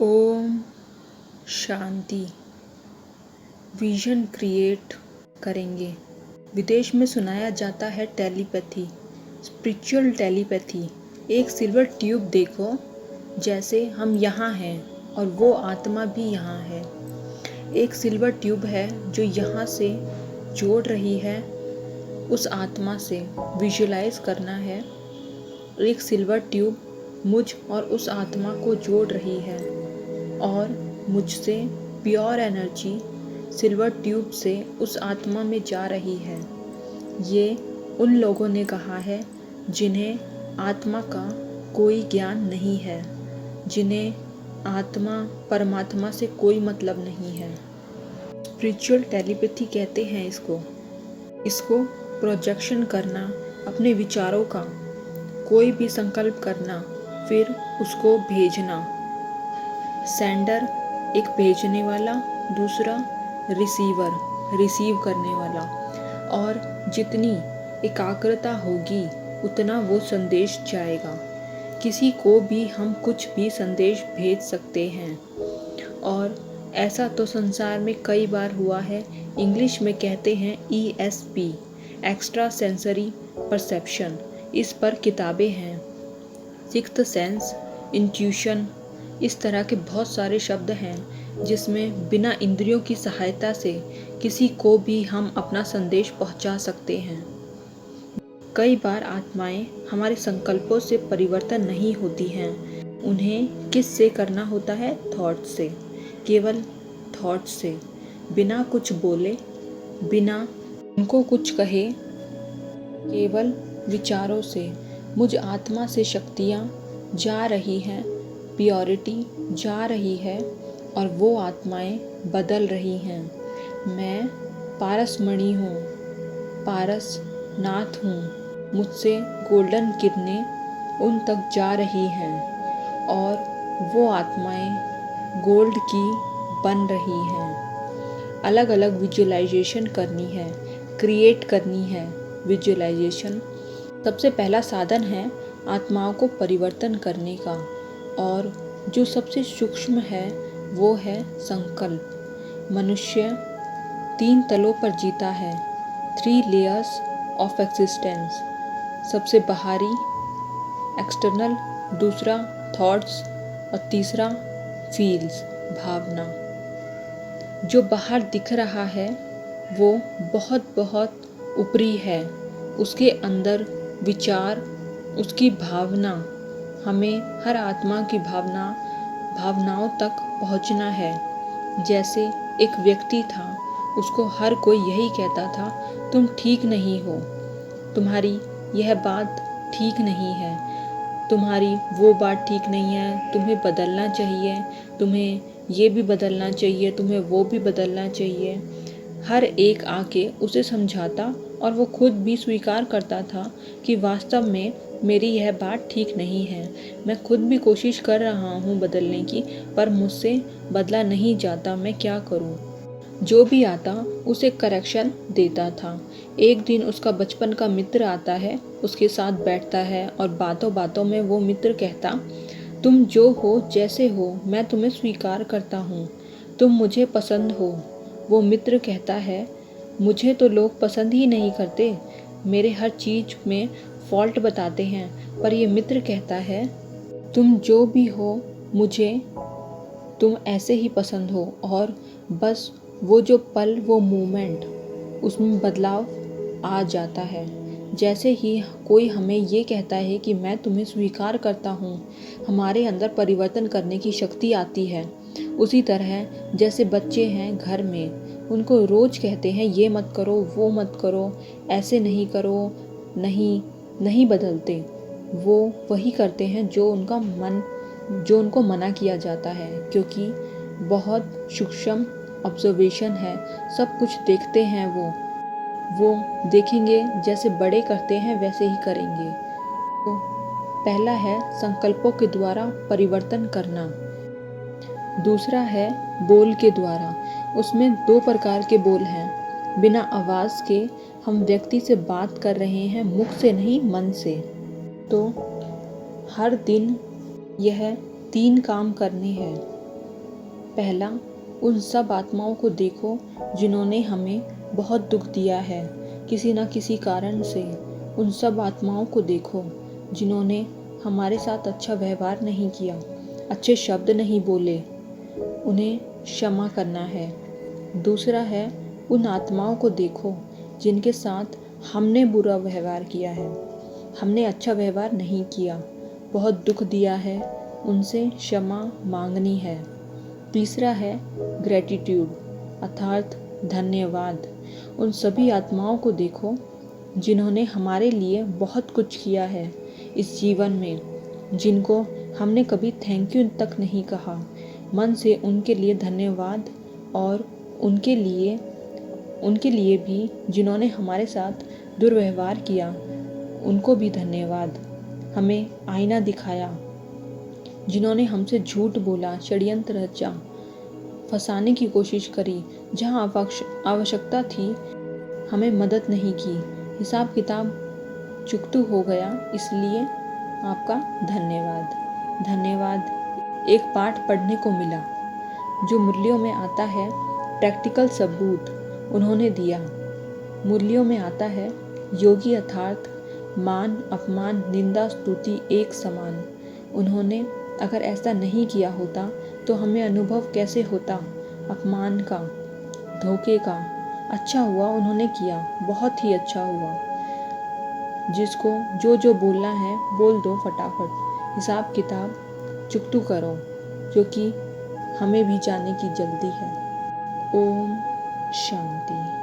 Om Shanti. Vision create करेंगे। विदेश में सुनाया जाता है टेलीपैथी, स्पिरिचुअल टेलीपैथी। एक सिल्वर ट्यूब देखो, जैसे हम यहाँ हैं और वो आत्मा भी यहाँ है। एक सिल्वर ट्यूब है जो यहाँ से जोड़ रही है उस आत्मा से। विजुलाइज करना है, एक सिल्वर ट्यूब मुझ और उस आत्मा को जोड़ रही है और मुझसे प्योर एनर्जी सिल्वर ट्यूब से उस आत्मा में जा रही है। ये उन लोगों ने कहा है जिन्हें आत्मा का कोई ज्ञान नहीं है, जिन्हें आत्मा परमात्मा से कोई मतलब नहीं है। स्पिरिचुअल टेलीपैथी कहते हैं इसको प्रोजेक्शन करना, अपने विचारों का कोई भी संकल्प करना, फिर उसको भेजना। सेंडर एक भेजने वाला, दूसरा रिसीवर रिसीव करने वाला। और जितनी एकाग्रता होगी उतना वो संदेश जाएगा। किसी को भी हम कुछ भी संदेश भेज सकते हैं और ऐसा तो संसार में कई बार हुआ है। इंग्लिश में कहते हैं ESP, एक्स्ट्रा सेंसरी परसेप्शन। इस पर किताबें हैं, सिक्स्थ सेंस, इंट्यूशन, इस तरह के बहुत सारे शब्द हैं जिसमें बिना इंद्रियों की सहायता से किसी को भी हम अपना संदेश पहुंचा सकते हैं। कई बार आत्माएं हमारे संकल्पों से परिवर्तन नहीं होती हैं। उन्हें किस से करना होता है? थॉट से, केवल थॉट से, बिना कुछ बोले, बिना उनको कुछ कहे, केवल विचारों से। मुझ आत्मा से शक्तियाँ जा रही हैं, प्योरिटी जा रही है और वो आत्माएं बदल रही हैं। मैं पारसमणि हूँ, पारसनाथ हूँ। मुझसे गोल्डन किरणें उन तक जा रही हैं और वो आत्माएं गोल्ड की बन रही हैं। अलग अलग विजुअलाइजेशन करनी है, क्रिएट करनी है। विजुअलाइजेशन सबसे पहला साधन है आत्माओं को परिवर्तन करने का, और जो सबसे सूक्ष्म है वो है संकल्प। मनुष्य 3 तलों पर जीता है, 3 लेयर्स ऑफ एग्जिस्टेंस। सबसे बाहरी एक्सटर्नल, दूसरा थॉट्स और तीसरा फील्स, भावना। जो बाहर दिख रहा है वो बहुत बहुत ऊपरी है, उसके अंदर विचार, उसकी भावना। हमें हर आत्मा की भावनाओं तक पहुंचना है। जैसे एक व्यक्ति था, उसको हर कोई यही कहता था, तुम ठीक नहीं हो, तुम्हारी यह बात ठीक नहीं है, तुम्हारी वो बात ठीक नहीं है, तुम्हें बदलना चाहिए, तुम्हें ये भी बदलना चाहिए, तुम्हें वो भी बदलना चाहिए। हर एक आके उसे समझाता और वो खुद भी स्वीकार करता था कि वास्तव में मेरी यह बात ठीक नहीं है। मैं खुद भी कोशिश कर रहा हूँ बदलने की, पर मुझसे बदला नहीं जाता, मैं क्या करूँ। जो भी आता उसे करेक्शन देता था। एक दिन उसका बचपन का मित्र आता है, उसके साथ बैठता है और बातों बातों में वो मित्र कहता, तुम जो हो, जैसे हो, मैं तुम्हें स्वीकार करता हूँ, तुम मुझे पसंद हो। वो मित्र कहता है, मुझे तो लोग पसंद ही नहीं करते, मेरे हर चीज़ में फॉल्ट बताते हैं। पर ये मित्र कहता है, तुम जो भी हो, मुझे तुम ऐसे ही पसंद हो। और बस वो जो पल, वो मोमेंट, उसमें बदलाव आ जाता है। जैसे ही कोई हमें ये कहता है कि मैं तुम्हें स्वीकार करता हूँ, हमारे अंदर परिवर्तन करने की शक्ति आती है। उसी तरह जैसे बच्चे हैं घर में, उनको रोज़ कहते हैं ये मत करो, वो मत करो, ऐसे नहीं करो, नहीं बदलते। वो वही करते हैं जो उनको मना किया जाता है, क्योंकि बहुत सूक्ष्म ऑब्जर्वेशन है, सब कुछ देखते हैं। वो देखेंगे, जैसे बड़े करते हैं वैसे ही करेंगे। तो पहला है संकल्पों के द्वारा परिवर्तन करना, दूसरा है बोल के द्वारा। उसमें 2 प्रकार के बोल हैं। बिना आवाज़ के हम व्यक्ति से बात कर रहे हैं, मुख से नहीं, मन से। तो हर दिन यह 3 काम करने हैं। पहला, उन सब आत्माओं को देखो जिन्होंने हमें बहुत दुख दिया है किसी न किसी कारण से। उन सब आत्माओं को देखो जिन्होंने हमारे साथ अच्छा व्यवहार नहीं किया, अच्छे शब्द नहीं बोले, उन्हें क्षमा करना है। दूसरा है, उन आत्माओं को देखो जिनके साथ हमने बुरा व्यवहार किया है, हमने अच्छा व्यवहार नहीं किया, बहुत दुख दिया है, उनसे क्षमा मांगनी है। तीसरा है ग्रेटिट्यूड अर्थात धन्यवाद। उन सभी आत्माओं को देखो जिन्होंने हमारे लिए बहुत कुछ किया है इस जीवन में, जिनको हमने कभी थैंक यू तक नहीं कहा। मन से उनके लिए धन्यवाद। और उनके लिए भी जिन्होंने हमारे साथ दुर्व्यवहार किया, उनको भी धन्यवाद। हमें आईना दिखाया, जिन्होंने हमसे झूठ बोला, षड्यंत्र रचा, फंसाने की कोशिश करी, जहाँ आवश्यकता थी हमें मदद नहीं की, हिसाब किताब चुकतू हो गया, इसलिए आपका धन्यवाद। धन्यवाद। एक पाठ पढ़ने को मिला जो मूल्यों में आता है प्रैक्टिकल सबूत उन्होंने दिया। मूल्यों में आता है योगी अर्थात मान अपमान निंदा स्तुति एक समान। उन्होंने अगर ऐसा नहीं किया होता तो हमें अनुभव कैसे होता अपमान का, धोखे का। अच्छा हुआ उन्होंने किया, बहुत ही अच्छा हुआ। जिसको जो जो बोलना है बोल दो फटाफट, हिसाब किताब चुकतू करो, क्योंकि हमें भी जाने की जल्दी है। ओम शांति।